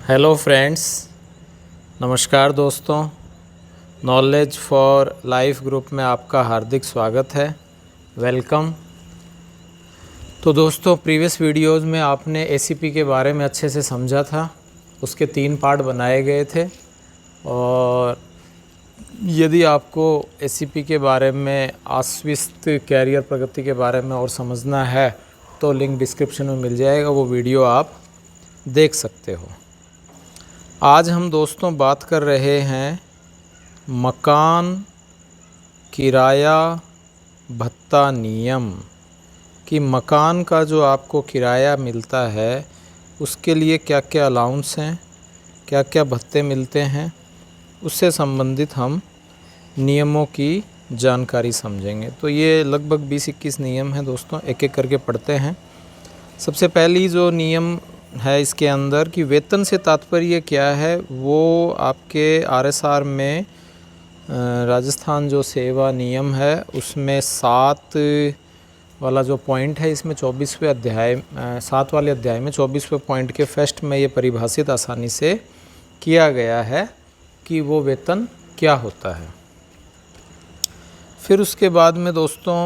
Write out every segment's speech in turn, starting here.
Hello friends, नमस्कार दोस्तों। Knowledge for life group में आपका हार्दिक स्वागत है। वेलकम। तो दोस्तों, प्रीवियस वीडियोज़ में आपने एसीपी के बारे में अच्छे से समझा था। उसके 3 पार्ट बनाए गए थे और यदि आपको एसीपी के बारे में, आश्वस्त कैरियर प्रगति के बारे में और समझना है तो लिंक डिस्क्रिप्शन में मिल जाएगा, वो वीडियो आप देख सकते हो। आज हम दोस्तों बात कर रहे हैं मकान किराया भत्ता नियम कि मकान का जो आपको किराया मिलता है उसके लिए क्या क्या अलाउंस हैं, क्या क्या भत्ते मिलते हैं, उससे संबंधित हम नियमों की जानकारी समझेंगे। तो ये लगभग 20-21 नियम हैं दोस्तों, एक एक करके पढ़ते हैं। सबसे पहली जो नियम है इसके अंदर कि वेतन से तात्पर्य क्या है, वो आपके आरएसआर में राजस्थान जो सेवा नियम है उसमें 7 वाला जो पॉइंट है, इसमें 24वें अध्याय 7 वाले अध्याय में 24वें पॉइंट के फर्स्ट में ये परिभाषित आसानी से किया गया है कि वो वेतन क्या होता है। फिर उसके बाद में दोस्तों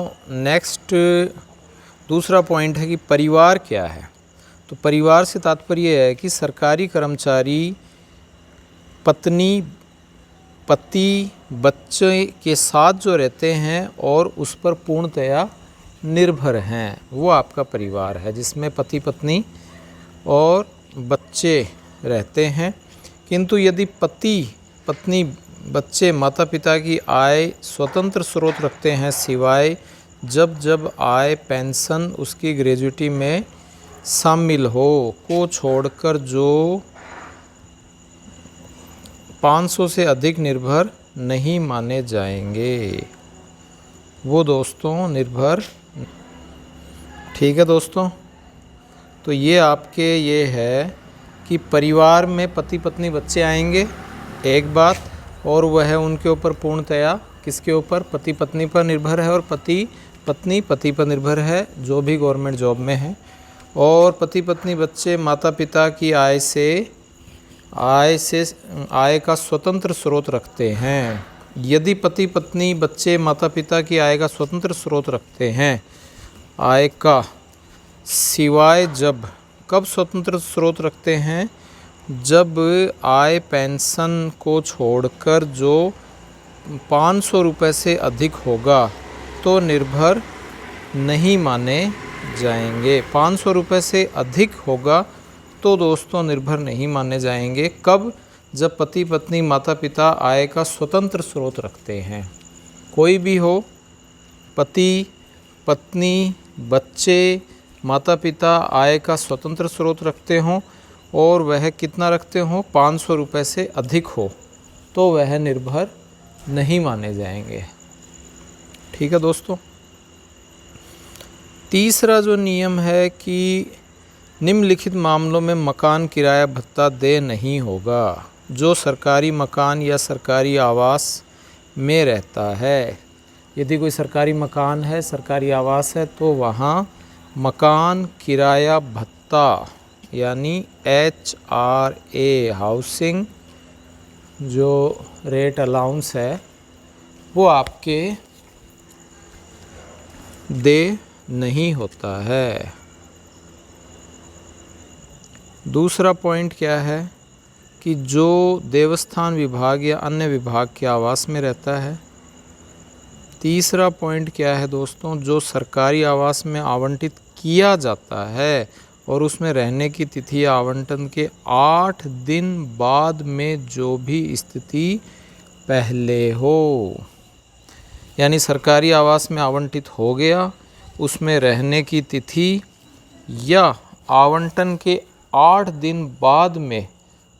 नेक्स्ट दूसरा पॉइंट है कि परिवार क्या है। तो परिवार से तात्पर्य है कि सरकारी कर्मचारी पत्नी, पति, बच्चे के साथ जो रहते हैं और उस पर पूर्णतया निर्भर हैं, वो आपका परिवार है, जिसमें पति पत्नी और बच्चे रहते हैं। किंतु यदि पति पत्नी बच्चे माता पिता की आय स्वतंत्र स्रोत रखते हैं, सिवाय जब आय पेंशन उसकी ग्रेजुइटी में शामिल हो को छोड़कर, जो 500 से अधिक निर्भर नहीं माने जाएंगे, वो दोस्तों निर्भर। ठीक है दोस्तों, तो ये आपके ये है कि परिवार में पति पत्नी बच्चे आएंगे, एक बात, और वह उनके ऊपर पूर्णतया किसके ऊपर, पति पत्नी पर निर्भर है, और पति पत्नी पति पर निर्भर है जो भी गवर्नमेंट जॉब में है। और पति पत्नी बच्चे माता पिता की आय का स्वतंत्र स्रोत रखते हैं। यदि पति पत्नी बच्चे माता पिता की आय का स्वतंत्र स्रोत रखते हैं, आय का सिवाय कब स्वतंत्र स्रोत रखते हैं, जब आय पेंशन को छोड़कर जो 500 रुपये से अधिक होगा तो निर्भर नहीं माने जाएंगे। 500 रुपये से अधिक होगा तो दोस्तों निर्भर नहीं माने जाएंगे। कब? जब पति पत्नी माता पिता आय का स्वतंत्र स्रोत रखते हैं। कोई भी हो, पति पत्नी बच्चे माता पिता आय का स्वतंत्र स्रोत रखते हों और वह कितना रखते हों, 500 रुपये से अधिक हो, तो वह निर्भर नहीं माने जाएंगे। ठीक है दोस्तों। तीसरा जो नियम है कि निम्नलिखित मामलों में मकान किराया भत्ता देय नहीं होगा। जो सरकारी मकान या सरकारी आवास में रहता है, यदि कोई सरकारी मकान है, सरकारी आवास है, तो वहाँ मकान किराया भत्ता यानी HRA हाउसिंग जो रेट अलाउंस है वो आपके दे नहीं होता है। दूसरा पॉइंट क्या है कि जो देवस्थान विभाग या अन्य विभाग के आवास में रहता है। तीसरा पॉइंट क्या है दोस्तों, जो सरकारी आवास में आवंटित किया जाता है और उसमें रहने की तिथि आवंटन के 8 दिन बाद में जो भी स्थिति पहले हो, यानी सरकारी आवास में आवंटित हो गया, उसमें रहने की तिथि या आवंटन के 8 दिन बाद में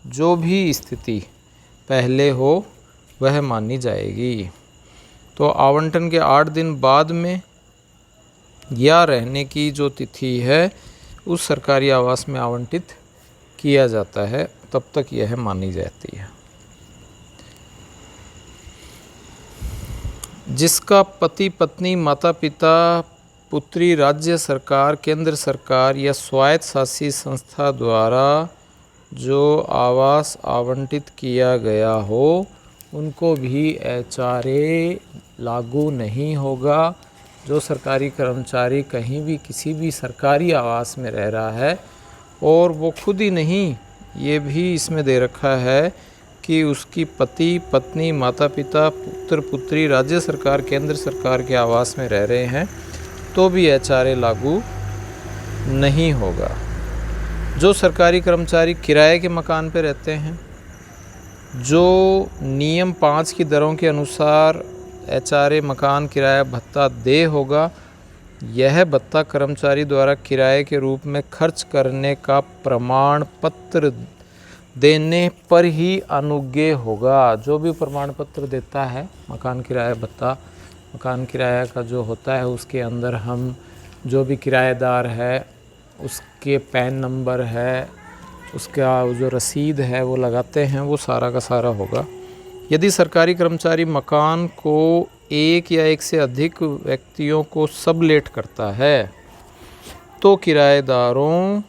जो भी स्थिति पहले हो वह मानी जाएगी। तो आवंटन के 8 दिन बाद में या रहने की जो तिथि है उस सरकारी आवास में आवंटित किया जाता है, तब तक यह मानी जाती है। जिसका पति पत्नी माता पिता पुत्री राज्य सरकार, केंद्र सरकार या स्वायत्त शासी संस्था द्वारा जो आवास आवंटित किया गया हो उनको भी HRA लागू नहीं होगा। जो सरकारी कर्मचारी कहीं भी किसी भी सरकारी आवास में रह रहा है और वो खुद ही नहीं, ये भी इसमें दे रखा है कि उसकी पति पत्नी माता पिता पुत्र पुत्री राज्य सरकार केंद्र सरकार के आवास में रह रहे हैं तो भी HRA लागू नहीं होगा। जो सरकारी कर्मचारी किराए के मकान पर रहते हैं, जो नियम 5 की दरों के अनुसार HRA मकान किराया भत्ता देय होगा, यह भत्ता कर्मचारी द्वारा किराए के रूप में खर्च करने का प्रमाण पत्र देने पर ही अनुज्ञेय होगा। जो भी प्रमाण पत्र देता है मकान किराया भत्ता, मकान किराया का जो होता है उसके अंदर हम जो भी किराएदार है उसके पैन नंबर है, उसका जो रसीद है वो लगाते हैं, वो सारा का सारा होगा। यदि सरकारी कर्मचारी मकान को एक या एक से अधिक व्यक्तियों को सबलेट करता है तो किराएदारों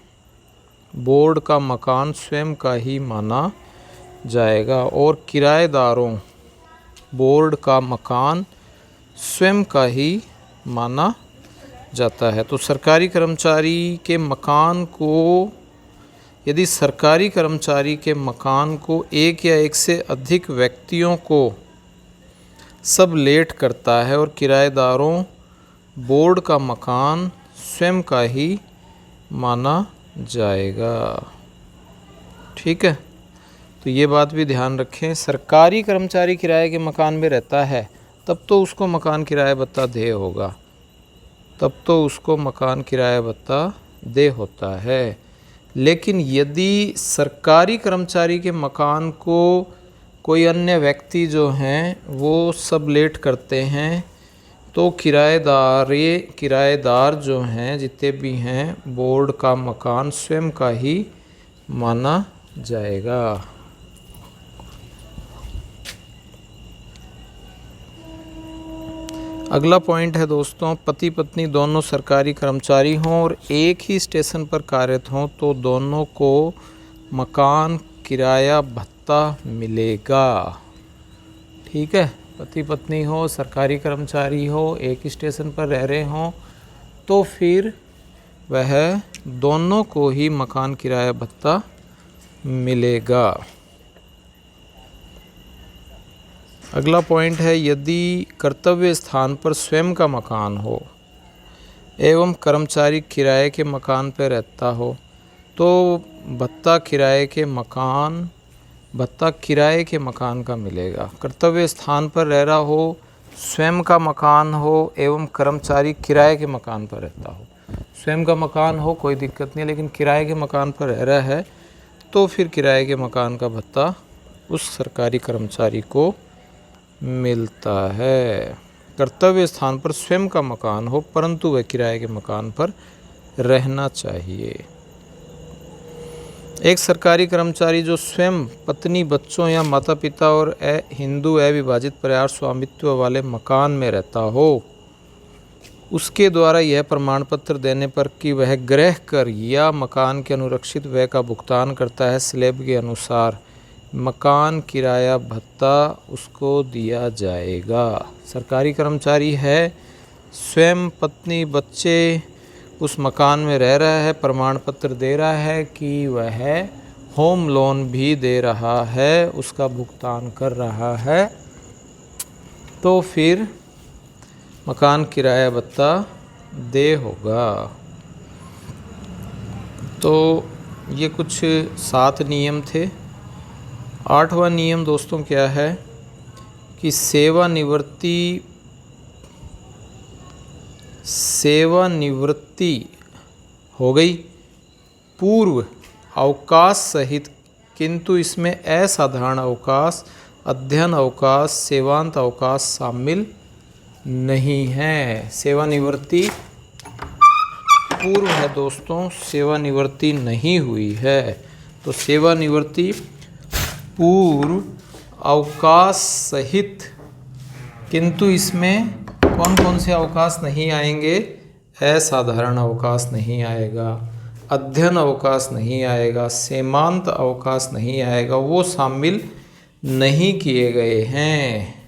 बोर्ड का मकान स्वयं का ही माना जाएगा और किराएदारों बोर्ड का मकान स्वयं का ही माना जाता है। तो सरकारी कर्मचारी के मकान को, यदि सरकारी कर्मचारी के मकान को एक या एक से अधिक व्यक्तियों को सबलेट करता है और किराएदारों बोर्ड का मकान स्वयं का ही माना जाएगा। ठीक है, तो ये बात भी ध्यान रखें। सरकारी कर्मचारी किराए के मकान में रहता है तब तो उसको मकान किराया भत्ता देय होगा, तब तो उसको मकान किराया भत्ता देय होता है। लेकिन यदि सरकारी कर्मचारी के मकान को कोई अन्य व्यक्ति जो हैं वो सबलेट करते हैं तो किराएदार जो हैं जितने भी हैं बोर्ड का मकान स्वयं का ही माना जाएगा। अगला पॉइंट है दोस्तों, पति पत्नी दोनों सरकारी कर्मचारी हों और एक ही स्टेशन पर कार्यरत हों तो दोनों को मकान किराया भत्ता मिलेगा। ठीक है, पति पत्नी हो, सरकारी कर्मचारी हो, एक ही स्टेशन पर रह रहे हों तो फिर वह दोनों को ही मकान किराया भत्ता मिलेगा। अगला पॉइंट है, यदि कर्तव्य स्थान पर स्वयं का मकान हो एवं कर्मचारी किराए के मकान पर रहता हो तो भत्ता किराए के मकान का मिलेगा। कर्तव्य स्थान पर रह रहा हो, स्वयं का मकान हो एवं कर्मचारी किराए के मकान पर रहता हो, स्वयं का मकान हो कोई दिक्कत नहीं, लेकिन किराए के मकान पर रह रहा है तो फिर किराए के मकान का भत्ता उस सरकारी कर्मचारी को मिलता है। कर्तव्य स्थान पर स्वयं का मकान हो परंतु वह किराए के मकान पर रहना चाहिए। एक सरकारी कर्मचारी जो स्वयं पत्नी बच्चों या माता पिता और हिंदू अविभाजित परिवार स्वामित्व वाले मकान में रहता हो, उसके द्वारा यह प्रमाण पत्र देने पर कि वह गृह कर या मकान के अनुरक्षित व्यय का भुगतान करता है, स्लैब के अनुसार मकान किराया भत्ता उसको दिया जाएगा। सरकारी कर्मचारी है, स्वयं पत्नी बच्चे उस मकान में रह रहा है, प्रमाण पत्र दे रहा है कि वह होम लोन भी दे रहा है, उसका भुगतान कर रहा है, तो फिर मकान किराया भत्ता देय होगा। तो ये कुछ 7 नियम थे। 8वां नियम दोस्तों क्या है कि सेवानिवृत्ति हो गई पूर्व अवकाश सहित, किंतु इसमें असाधारण अवकाश, अध्ययन अवकाश, सेवांत अवकाश शामिल नहीं है। सेवानिवृत्ति पूर्व है दोस्तों, सेवानिवृत्ति नहीं हुई है। तो सेवानिवृत्ति पूर्व अवकाश सहित, किंतु इसमें कौन कौन से अवकाश नहीं आएंगे? असाधारण अवकाश नहीं आएगा, अध्ययन अवकाश नहीं आएगा, सीमांत अवकाश नहीं आएगा, वो शामिल नहीं किए गए हैं।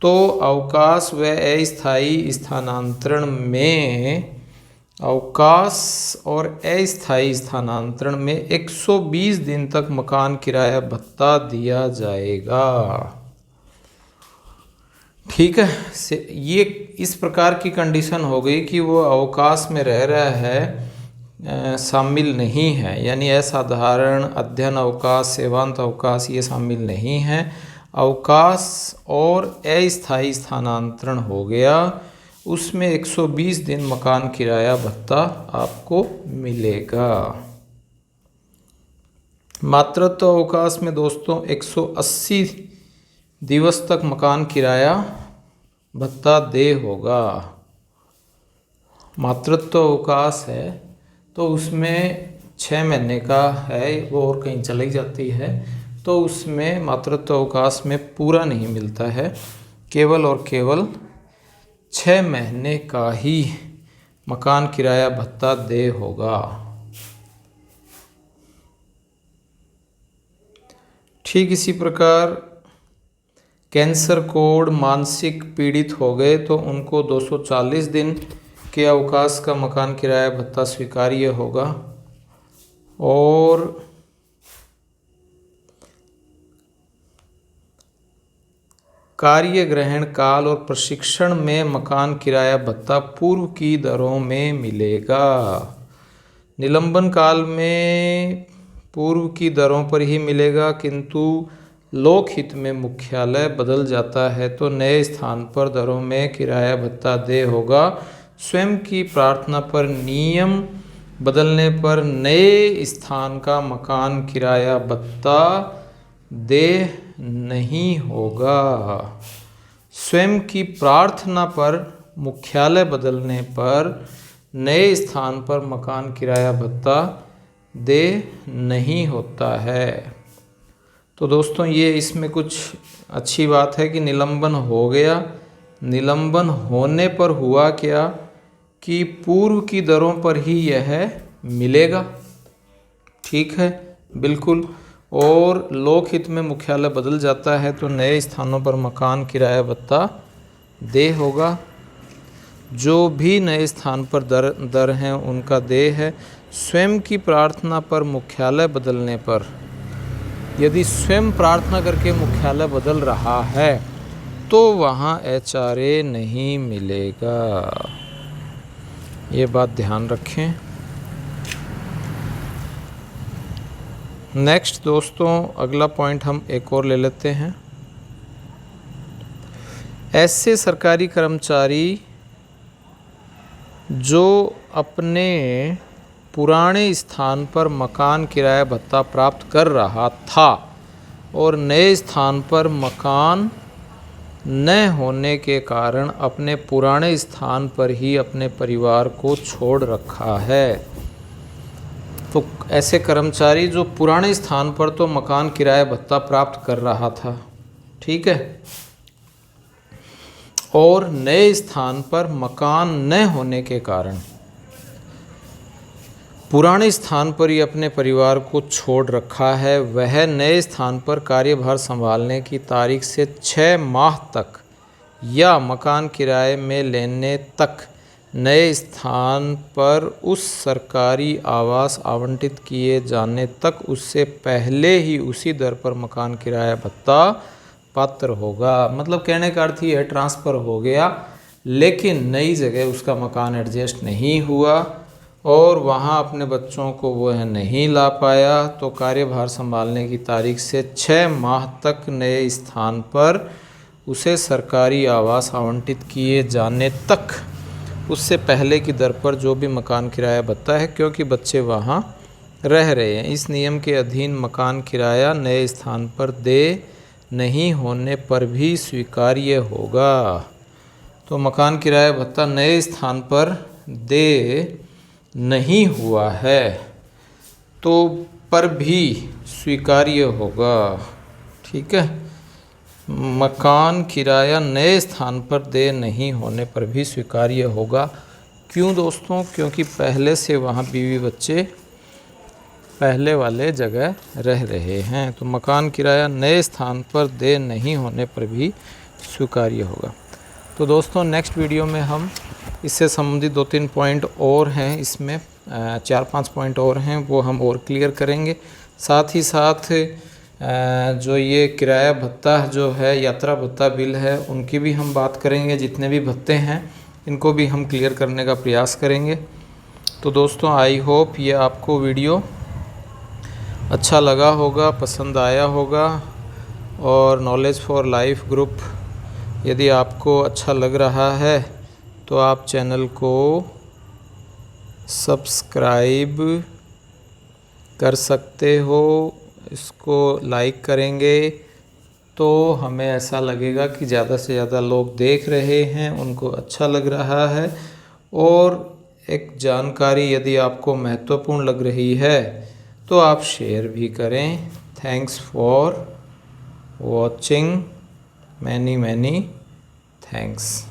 तो अवकाश व अस्थायी स्थानांतरण में, अवकाश और अस्थायी स्थानांतरण में 120 दिन तक मकान किराया भत्ता दिया जाएगा। ठीक है, ये इस प्रकार की कंडीशन हो गई कि वो अवकाश में रह रहा है, शामिल नहीं है, यानी असाधारण, अध्ययन अवकाश, सेवांत अवकाश ये शामिल नहीं है। अवकाश और अस्थायी स्थानांतरण हो गया, उसमें 120 दिन मकान किराया भत्ता आपको मिलेगा। मातृत्व अवकाश में दोस्तों 180 दिवस तक मकान किराया भत्ता देय होगा। मातृत्व अवकाश है तो उसमें 6 महीने का है, वो और कहीं चली जाती है, तो उसमें मातृत्व अवकाश में पूरा नहीं मिलता है, केवल और केवल 6 महीने का ही मकान किराया भत्ता देय होगा। ठीक इसी प्रकार कैंसर कोड मानसिक पीड़ित हो गए तो उनको 240 दिन के अवकाश का मकान किराया भत्ता स्वीकार्य होगा। और कार्य ग्रहण काल और प्रशिक्षण में मकान किराया भत्ता पूर्व की दरों में मिलेगा। निलंबन काल में पूर्व की दरों पर ही मिलेगा, किंतु लोकहित में मुख्यालय बदल जाता है तो नए स्थान पर दरों में किराया भत्ता देय होगा। स्वयं की प्रार्थना पर नियम बदलने पर नए स्थान का मकान किराया भत्ता देय नहीं होगा। स्वयं की प्रार्थना पर मुख्यालय बदलने पर नए स्थान पर मकान किराया भत्ता देय नहीं होता है। तो दोस्तों ये इसमें कुछ अच्छी बात है कि निलंबन हो गया। निलंबन होने पर हुआ क्या कि पूर्व की दरों पर ही यह मिलेगा। ठीक है, बिल्कुल। और लोकहित में मुख्यालय बदल जाता है तो नए स्थानों पर मकान किराया भत्ता देय होगा। जो भी नए स्थान पर दर हैं उनका देय है। स्वयं की प्रार्थना पर मुख्यालय बदलने पर, यदि स्वयं प्रार्थना करके मुख्यालय बदल रहा है तो वहाँ HRA नहीं मिलेगा। ये बात ध्यान रखें। नेक्स्ट दोस्तों, अगला पॉइंट हम एक और ले लेते हैं। ऐसे सरकारी कर्मचारी जो अपने पुराने स्थान पर मकान किराया भत्ता प्राप्त कर रहा था और नए स्थान पर मकान न होने के कारण अपने पुराने स्थान पर ही अपने परिवार को छोड़ रखा है, तो ऐसे कर्मचारी जो पुराने स्थान पर तो मकान किराया भत्ता प्राप्त कर रहा था, ठीक है, और नए स्थान पर मकान न होने के कारण पुराने स्थान पर ही अपने परिवार को छोड़ रखा है, वह नए स्थान पर कार्यभार संभालने की तारीख से 6 माह तक या मकान किराए में लेने तक नए स्थान पर उस सरकारी आवास आवंटित किए जाने तक उससे पहले ही उसी दर पर मकान किराया भत्ता पात्र होगा। मतलब कहने का अर्थ ये ट्रांसफ़र हो गया लेकिन नई जगह उसका मकान एडजस्ट नहीं हुआ और वहाँ अपने बच्चों को वह नहीं ला पाया, तो कार्यभार संभालने की तारीख से 6 माह तक नए स्थान पर उसे सरकारी आवास आवंटित किए जाने तक उससे पहले की दर पर जो भी मकान किराया भत्ता है, क्योंकि बच्चे वहाँ रह रहे हैं, इस नियम के अधीन मकान किराया नए स्थान पर देय नहीं होने पर भी स्वीकार्य होगा। तो मकान किराया भत्ता नए स्थान पर देय नहीं हुआ है तो पर भी स्वीकार्य होगा। ठीक है, मकान किराया नए स्थान पर देय नहीं होने पर भी स्वीकार्य होगा। क्यों दोस्तों? क्योंकि पहले से वहाँ बीवी बच्चे पहले वाले जगह रह रहे हैं, तो मकान किराया नए स्थान पर देय नहीं होने पर भी स्वीकार्य होगा। तो दोस्तों नेक्स्ट वीडियो में हम इससे संबंधित 2-3 पॉइंट और हैं, इसमें 4-5 पॉइंट और हैं, वो हम और क्लियर करेंगे। साथ ही साथ जो ये किराया भत्ता जो है, यात्रा भत्ता बिल है, उनकी भी हम बात करेंगे। जितने भी भत्ते हैं इनको भी हम क्लियर करने का प्रयास करेंगे। तो दोस्तों आई होप ये आपको वीडियो अच्छा लगा होगा, पसंद आया होगा। और नॉलेज फॉर लाइफ ग्रुप यदि आपको अच्छा लग रहा है तो आप चैनल को सब्सक्राइब कर सकते हो। इसको लाइक करेंगे तो हमें ऐसा लगेगा कि ज़्यादा से ज़्यादा लोग देख रहे हैं, उनको अच्छा लग रहा है। और एक जानकारी यदि आपको महत्वपूर्ण लग रही है तो आप शेयर भी करें। Thanks for watching, many thanks.